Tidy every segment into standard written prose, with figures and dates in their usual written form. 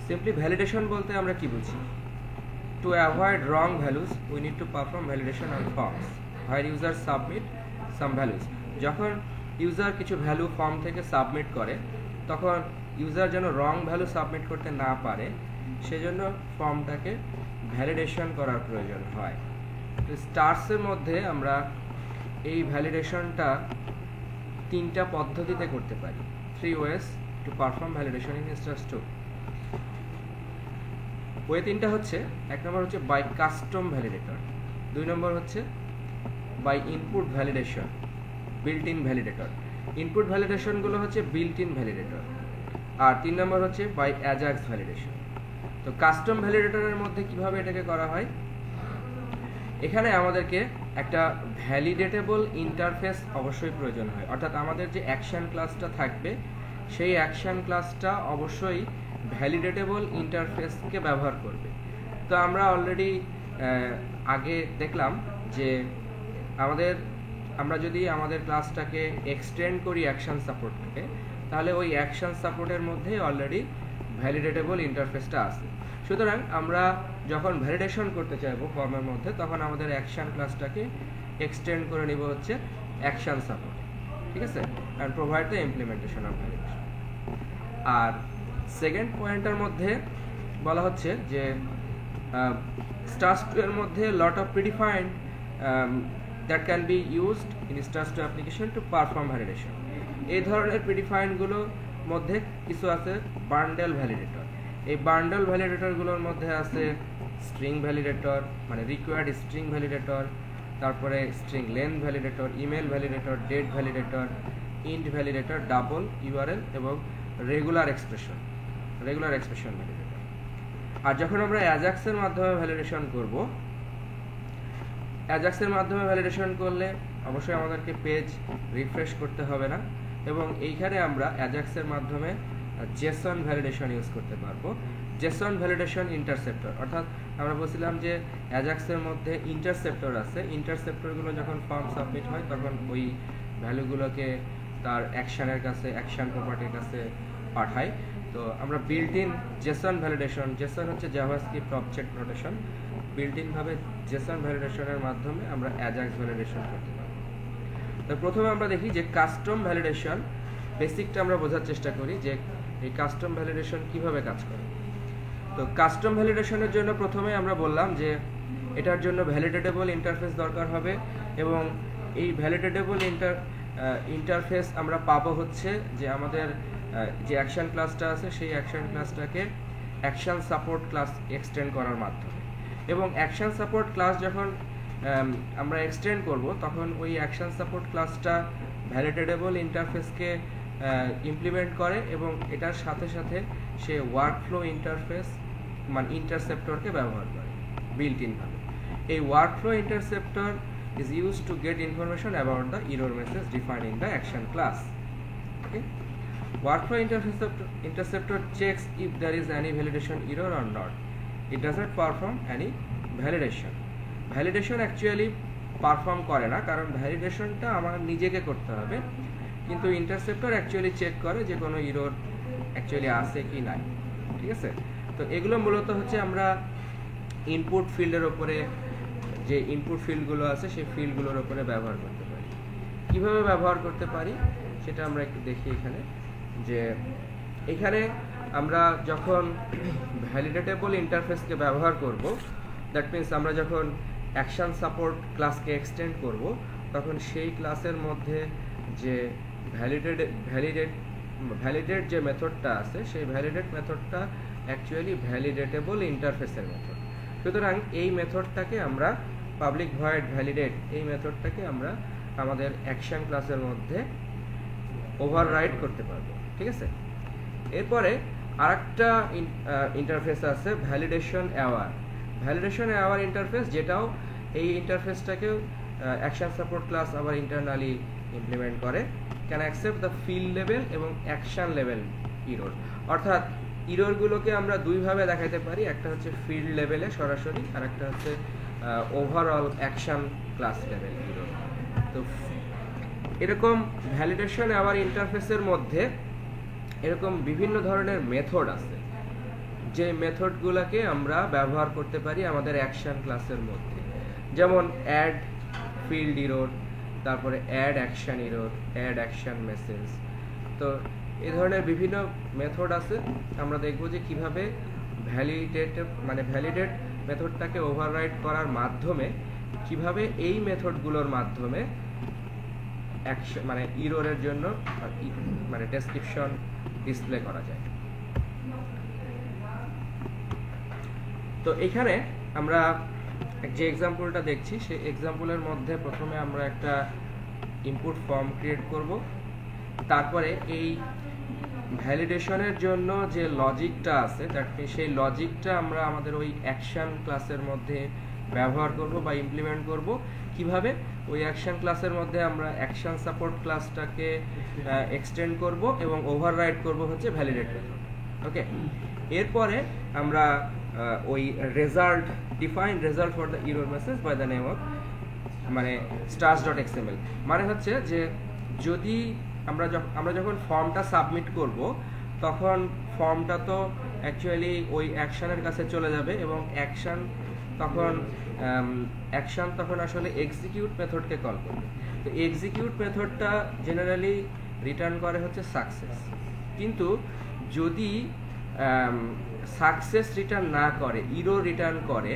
Simply validation বলতে আমরা কি বুঝি? To avoid wrong values, we need to perform validation on forms where users submit some values. যখন user কিছু value form থেকে সাবমিট করে তখন ইউজার যেন রং ভ্যালু সাবমিট করতে না পারে সেজন্য ফর্মটাকে ভ্যালিডেশন করার প্রয়োজন হয়। স্টার্সের মধ্যে আমরা এই ভ্যালিডেশনটা তিনটা পদ্ধতিতে করতে পারি। 3 ways to perform validation in Stars 2. Way তিনটা হচ্ছে, এক নম্বর হচ্ছে বাই কাস্টম ভ্যালিডেটর, 2 নম্বর হচ্ছে by input validation, built in validator. Input ভ্যালিডেশনগুলো হচ্ছে বিল্ট ইন ভ্যালিডেটর, আর 3 নম্বর হচ্ছে বাই অ্যাজাক্স ভ্যালিডেশন। তো কাস্টম ভ্যালিডেটরের মধ্যে কিভাবে এটাকে করা হয়? এখানে আমাদেরকে একটা ভ্যালিডেটেবল ইন্টারফেস অবশ্যই প্রয়োজন হয়, অর্থাৎ আমাদের যে অ্যাকশন ক্লাসটা থাকবে সেই অ্যাকশন ক্লাসটা অবশ্যই ভ্যালিডেটেবল ইন্টারফেসকে ব্যবহার করবে। তো আমরা অলরেডি আগে দেখলাম যে আমরা যদি আমাদের ক্লাসটাকে এক্সটেন্ড করি অ্যাকশন সাপোর্টকে, তাহলে ওই অ্যাকশন সাপোর্টের মধ্যে অলরেডি ভ্যালিডেটেবল ইন্টারফেসটা আছে। সুতরাং আমরা যখন ভ্যালিডেশন করতে চাইবো ফর্মের মধ্যে, তখন আমাদের অ্যাকশন ক্লাসটাকে এক্সটেন্ড করে নিব হচ্ছে অ্যাকশন সাপোর্ট, ঠিক আছে, and provide the implementation of validation. আর সেকেন্ড পয়েন্টের মধ্যে বলা হচ্ছে যে Stars 2 এর মধ্যে lot of predefined that can be used in Stars 2 application to perform validation. এই ধরনের প্রিডিফাইন্ডগুলোর মধ্যে কিছু আছে বান্ডেল ভ্যালিডেটর। এই বান্ডেল ভ্যালিডেটরগুলোর মধ্যে আছে স্ট্রিং ভ্যালিডেটর, মানে রিকোয়ার্ড স্ট্রিং ভ্যালিডেটর, তারপরে string length validator, email validator, date validator, int validator, double URL এবং রেগুলার এক্সপ্রেশন ভ্যালিডেটর। আর যখন আমরা অ্যাজাক্সের মাধ্যমে ভ্যালিডেশন করব, অ্যাজাক্সের মাধ্যমে ভ্যালিডেশন করলে অবশ্যই আমাদেরকে পেজ রিফ্রেশ করতে হবে না, এবং এইখানে আমরা অ্যাজাক্সের মাধ্যমে জেসন ভ্যালিডেশন ইউজ করতে পারবো। জেসন ভ্যালিডেশন ইন্টারসেপ্টর, অর্থাৎ আমরা বলছিলাম যে অ্যাজাক্সের মধ্যে ইন্টারসেপ্টর আছে, ইন্টারসেপ্টরগুলো যখন ফর্ম সাবমিট হয় তখন ওই ভ্যালুগুলোকে তার অ্যাকশনের কাছে, অ্যাকশন প্রপার্টির কাছে পাঠাই। তো আমরা built in JSON validation, JSON হচ্ছে JavaScript object notation, built in ভাবে জেসন ভ্যালিডেশনের মাধ্যমে আমরা অ্যাজাক্স ভ্যালিডেশন করতে পারবো। তো প্রথমে আমরা দেখি যে কাস্টম ভ্যালিডেশন, বেসিকটা আমরা বোঝার চেষ্টা করি যে এই কাস্টম ভ্যালিডেশন কিভাবে কাজ করে। তো কাস্টম ভ্যালিডেশনের জন্য প্রথমে আমরা বললাম যে এটার জন্য ভ্যালিডেটেবল ইন্টারফেস দরকার হবে, এবং এই ভ্যালিডেটেবল ইন্টারফেস আমরা পাবো হচ্ছে যে আমাদের যে অ্যাকশন ক্লাসটা আছে সেই অ্যাকশন ক্লাসটাকে অ্যাকশন সাপোর্ট ক্লাস এক্সটেন্ড করার মাধ্যমে। এবং অ্যাকশন সাপোর্ট ক্লাস যখন আমরা এক্সটেন্ড করব, তখন ওই অ্যাকশন সাপোর্ট ক্লাসটা ভ্যালিডেটেবল ইন্টারফেসকে ইমপ্লিমেন্ট করে, এবং এটার সাথে সাথে সে ওয়ার্কফ্লো ইন্টারফেস মানে ইন্টারসেপ্টরকে ব্যবহার করে বিল্ট ইনভাবে। এই workflow interceptor is used to get information about the error message defined in the action class. Okay, workflow interceptor checks if there is any validation error or not. It doesn't perform any validation. Validation actually perform করে না, কারণ ভ্যালিডেশনটা আমার নিজেকে করতে হবে, কিন্তু interceptor actually check করে যে কোনো এরর অ্যাকচুয়ালি আছে কি নাই, ঠিক আছে। তো এগুলো মূলত হচ্ছে আমরা ইনপুট ফিল্ডের উপরে, যে ইনপুট ফিল্ডগুলো আছে সেই ফিল্ডগুলোর উপরে ব্যবহার করতে পারি। কিভাবে ব্যবহার করতে পারি সেটা আমরা একটু দেখি এখানে। যে এখানে আমরা যখন ভ্যালিডেটেবল ইন্টারফেসকে ব্যবহার করব, দ্যাট মিনস আমরা যখন অ্যাকশন সাপোর্ট ক্লাসকে এক্সটেন্ড করব, তখন সেই ক্লাসের মধ্যে যে ভ্যালিডেট যে মেথডটা আছে সেই ভ্যালিডেট মেথডটা অ্যাকচুয়ালি ভ্যালিডেটেবল ইন্টারফেসের মেথড। সুতরাং এই মেথডটাকে আমরা পাবলিক ভয়েড ভ্যালিডেট, এই মেথডটাকে আমরা আমাদের অ্যাকশন ক্লাসের মধ্যে ওভাররাইড করতে পারবো, ঠিক আছে। এরপরে আরেকটা ইন্টারফেস আছে ভ্যালিডেশন অ্যাওয়ার ইন্টারফেস, যেটাও এই ইন্টারফেসটাকেও অ্যাকশন সাপোর্ট ক্লাস আবার ইন্টারনালি ইমপ্লিমেন্ট করে। Can accept the field level এবং অ্যাকশন লেভেল ইরর, অর্থাৎ ইররগুলোকে আমরা দুইভাবে দেখাতে পারি, একটা হচ্ছে ফিল্ড লেভেলে সরাসরি, আর একটা হচ্ছে overall action class level error. তো এরকম ভ্যালিডেশন অ্যাওয়ার ইন্টারফেসের মধ্যে এরকম বিভিন্ন ধরনের মেথড আছে, যে মেথডগুলোকে আমরা ব্যবহার করতে পারি আমাদের অ্যাকশন ক্লাসের মধ্যে, যেমন অ্যাড ফিল্ড ইরর, তারপরে add action error, add action message. তো এই ধরনের বিভিন্ন মেথড আছে। আমরা দেখব যে কিভাবে ভ্যালিডেট মেথডটাকে ওভাররাইড করার মাধ্যমে কিভাবে এই মেথডগুলোর মাধ্যমে ইররের জন্য ডেসক্রিপশন ডিসপ্লে করা যায়। তো এখানে আমরা যে এক্সাম্পলটা দেখছি সেই এক্সাম্পলের মধ্যে প্রথমে আমরা একটা ইনপুট ফর্ম ক্রিয়েট করব, তারপরে এই ভ্যালিডেশনের জন্য যে লজিকটা আছে সেই লজিকটা আমরা আমাদের ওই অ্যাকশন ক্লাসের মধ্যে ব্যবহার করব বা ইমপ্লিমেন্ট করব। কিভাবে? ওই অ্যাকশন ক্লাসের মধ্যে আমরা অ্যাকশন সাপোর্ট ক্লাসটাকে এক্সটেন্ড করব এবং ওভাররাইড করব হচ্ছে ভ্যালিডেট মেথড। ওকে, এরপরে আমরা ওই define result for the error message by the name of stars.xml। মানে হচ্ছে যে যদি আমরা যখন ফর্মটা সাবমিট করব তখন ফর্মটা তো অ্যাকচুয়ালি ওই অ্যাকশনের কাছে চলে যাবে এবং অ্যাকশন তখন আসলে এক্সিকিউট মেথডকে কল করবে। তো এক্সিকিউট মেথডটা জেনারেলি রিটার্ন করে হচ্ছে সাকসেস, কিন্তু যদি সাকসেস রিটার্ন না করে, ইরর রিটার্ন করে,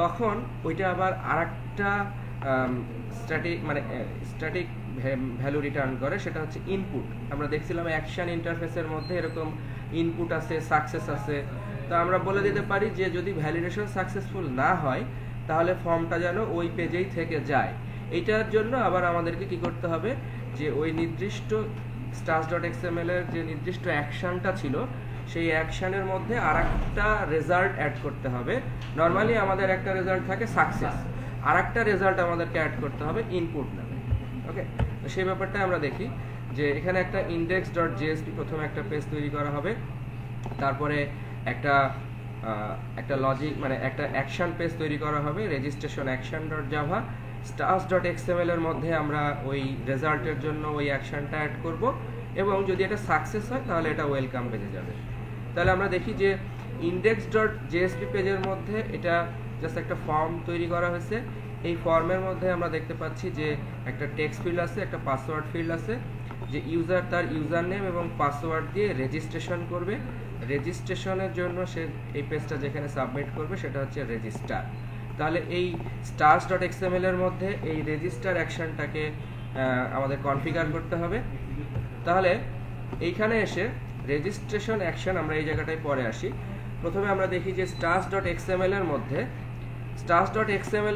তখন ওইটা আবার আরেকটা স্ট্যাটিক ভ্যালু রিটার্ন করে, সেটা হচ্ছে ইনপুট। আমরা দেখছিলাম অ্যাকশন ইন্টারফেসের মধ্যে এরকম ইনপুট আছে, সাকসেস আছে। তো আমরা বলে দিতে পারি যে যদি ভ্যালিডেশন সাকসেসফুল না হয় তাহলে ফর্মটা যেন ওই পেজেই থেকে যায়। এইটার জন্য আবার আমাদেরকে কি করতে হবে, যে ওই নির্দিষ্ট stars.xml এর যে নির্দিষ্ট অ্যাকশনটা ছিল সেই অ্যাকশনের মধ্যে আরেকটা রেজাল্ট অ্যাড করতে হবে। নর্মালি আমাদের একটা রেজাল্ট থাকে সাকসেস, আরেকটা রেজাল্ট আমাদেরকে অ্যাড করতে হবে ইনপুট নামে। ওকে, তো সেই ব্যাপারটা আমরা দেখি যে এখানে একটা index.jsp প্রথমে একটা পেজ তৈরি করা হবে, তারপরে একটা লজিক একটা অ্যাকশন পেজ তৈরি করা হবে, রেজিস্ট্রেশন action.java। stars.xml এর মধ্যে আমরা ওই রেজাল্টের জন্য ওই অ্যাকশনটা অ্যাড করব এবং যদি এটা সাকসেস হয় তাহলে এটা ওয়েলকাম পেজে যাবে। তাহলে আমরা দেখি যে index.jsp পেজের মধ্যে এটা জাস্ট একটা ফর্ম তৈরি করা হয়েছে। এই ফর্মের মধ্যে আমরা দেখতে পাচ্ছি যে একটা টেক্সট ফিল্ড আছে, একটা পাসওয়ার্ড ফিল্ড আছে, যে ইউজার তার ইউজার নেম এবং পাসওয়ার্ড দিয়ে রেজিস্ট্রেশন করবে। রেজিস্ট্রেশনের জন্য সে এই পেজটা যেখানে সাবমিট করবে সেটা হচ্ছে রেজিস্টার। তাহলে এই stars.xml এর মধ্যে এই রেজিস্টার অ্যাকশনটাকে আমাদের কনফিগার করতে হবে। তাহলে এইখানে এসে রেজিস্ট্রেশন অ্যাকশন আমরা এই জায়গাটায় পরে আসি। প্রথমে আমরা দেখি যে stars.xml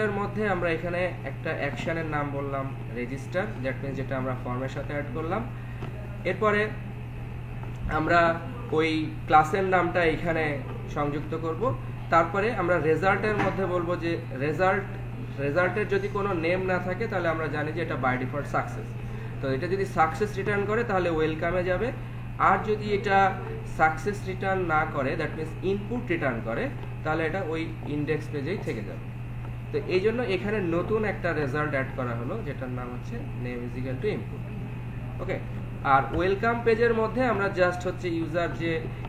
এর মধ্যে আমরা এখানে একটা অ্যাকশনের নাম বললাম রেজিস্টার, দ্যাট মিনস যেটা আমরা ফর্মের সাথে অ্যাড করলাম। এরপরে আমরা ওই ক্লাসের নামটা এখানে সংযুক্ত করব। তারপরে আমরা রেজাল্টের মধ্যে বলবো যে রেজাল্টের যদি কোনো নেম না থাকে তাহলে আমরা জানি যে এটা বাই ডিফল্ট সাকসেস। তো এটা যদি সাকসেস রিটার্ন করে তাহলে ওয়েলকামে যাবে, আর যদি এটা সাকসেস রিটার্ন না করে, দ্যাট মিনস ইনপুট রিটার্ন করে, তাহলে এটা ওই ইন্ডেক্স পেজেই থেকে যাবে। তো এই জন্য এখানে নতুন একটা রেজাল্ট অ্যাড করা হলো যেটার নাম হচ্ছে name is equal to input. Okay, আর ওয়েলকাম পেজের মধ্যে আমরা জাস্ট হচ্ছে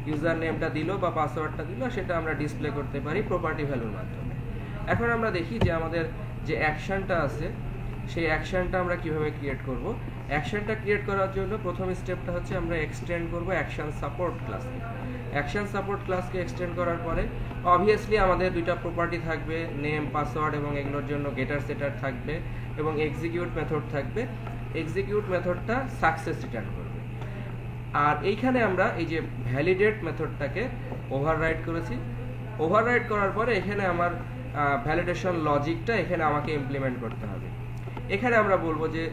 ইউজার নেমটা দিল বা পাসওয়ার্ডটা দিল সেটা আমরা ডিসপ্লে করতে পারি প্রপার্টি ভ্যালুর মাধ্যমে। এখন আমরা দেখি যে আমাদের যে অ্যাকশনটা আছে সেই অ্যাকশনটা আমরা কিভাবে ক্রিয়েট করব। অ্যাকশনটা ক্রিয়েট করার জন্য প্রথম স্টেপটা হচ্ছে আমরা এক্সটেন্ড করব অ্যাকশন সাপোর্ট ক্লাসকে। অ্যাকশন সাপোর্ট ক্লাসকে এক্সটেন্ড করার পরে অবভিয়াসলি আমাদের দুইটা প্রপার্টি থাকবে, নেম, পাসওয়ার্ড, এবং এগুলোর জন্য গেটার সেটার থাকবে এবং এক্সিকিউট মেথড থাকবে। এক্সিকিউট মেথডটা সাকসেস রিটার্ন করবে। আর এইখানে আমরা এই যে ভ্যালিডেট মেথডটাকে ওভাররাইড করেছি। ওভাররাইড করার পরে এখানে আমার ভ্যালিডেশন লজিকটা এখানে আমাকে ইমপ্লিমেন্ট করতে হবে। এখানে আমরা বলবো যে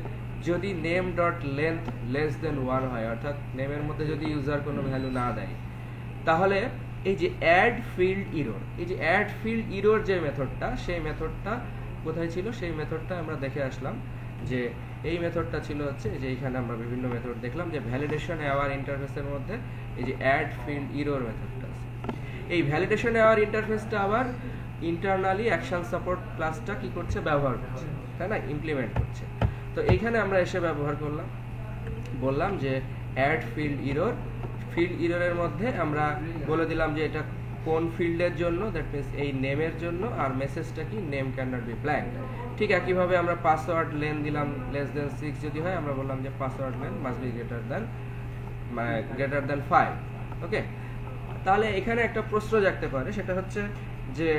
যদি name dot length less than 1 হয়, অর্থাৎ নেমের মধ্যে যদি ইউজার কোনো ভ্যালু না দেয়, তাহলে এই যে অ্যাড ফিল্ড ইরর যে মেথডটা, সেই মেথডটা কোথায় ছিল, সেই মেথডটা আমরা দেখে আসলাম যে এই মেথডটা ছিল হচ্ছে যে এইখানে আমরা বিভিন্ন মেথড দেখলাম যে ভ্যালিডেশন অ্যাওয়ার ইন্টারফেসের মধ্যে এই যে অ্যাড ফিল্ড ইরর মেথডটা আছে। এই ভ্যালিডেশন অ্যাওয়ার ইন্টারফেসটা আবার ইন্টারনালি অ্যাকশন সাপোর্ট ক্লাসটা কি করছে, ব্যবহার করছে, তাই না, ইমপ্লিমেন্ট করছে। তো এইখানে আমরা এসে ব্যবহার বললাম যে অ্যাড ফিল্ড ইররের মধ্যে আমরা বলে দিলাম যে এটা কোন ফিল্ডের জন্য, দ্যাট মিনস এই নেমের জন্য, আর মেসেজটা কি name can not be blank. ঠিক একইভাবে আমরা পাসওয়ার্ড লেন দিলাম লেস দেন 6 যদি হয় আমরা বললাম যে password lane must be greater than 5। ওকে, তাহলে এখানে একটা প্রশ্ন জাগতে পারে, সেটা হচ্ছে যে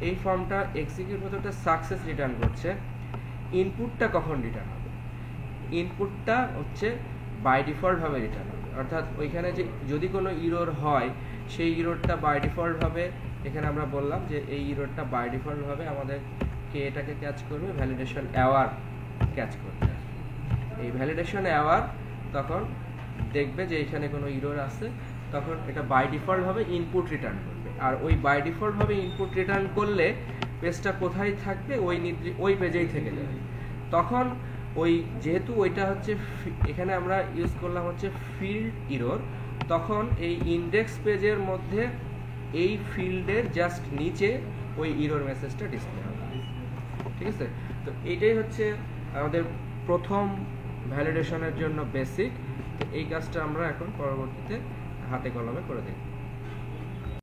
এই ফর্মটা এক্সিকিউট হতে হতে সাকসেস রিটার্ন করছে, ইনপুটটা কখন রিটার্ন হবে? ইনপুটটা হচ্ছে বাই ডিফল্ট ভাবে রিটার্ন হবে, অর্থাৎ ওইখানে যে যদি কোনো ইরর হয় সেই ইররটা বাই ডিফল্ট ভাবে, এখানে আমরা বললাম যে এই ইররটা বাই ডিফল্ট ভাবে আমাদেরকে এটাকে ক্যাচ করবে, ভ্যালিডেশন এরর ক্যাচ করবে। এই ভ্যালিডেশন এরর তখন দেখবে যে এখানে কোনো ইরর আছে, তখন এটা বাই ডিফল্ট ভাবে ইনপুট রিটার্ন করবে। আর ওই বাই ডিফল্ট ভাবে ইনপুট রিটার্ন করলে পেজটা কোথায় থাকবে? ওই পেজেই থেকে যাবে। তখন ওই যেহেতু ওইটা হচ্ছে এখানে আমরা ইউজ করলাম হচ্ছে ফিল্ড ইরর, তখন এই ইন্ডেক্স পেজের মধ্যে এই ফিল্ডের জাস্ট নিচে ওই ইরর মেসেজটা ডিসপ্লে হবে। ঠিক আছে, তো এইটাই হচ্ছে আমাদের প্রথম ভ্যালিডেশনের জন্য বেসিক। এই কাজটা আমরা এখন পরবর্তীতে হাতে কলমে করে দেখব।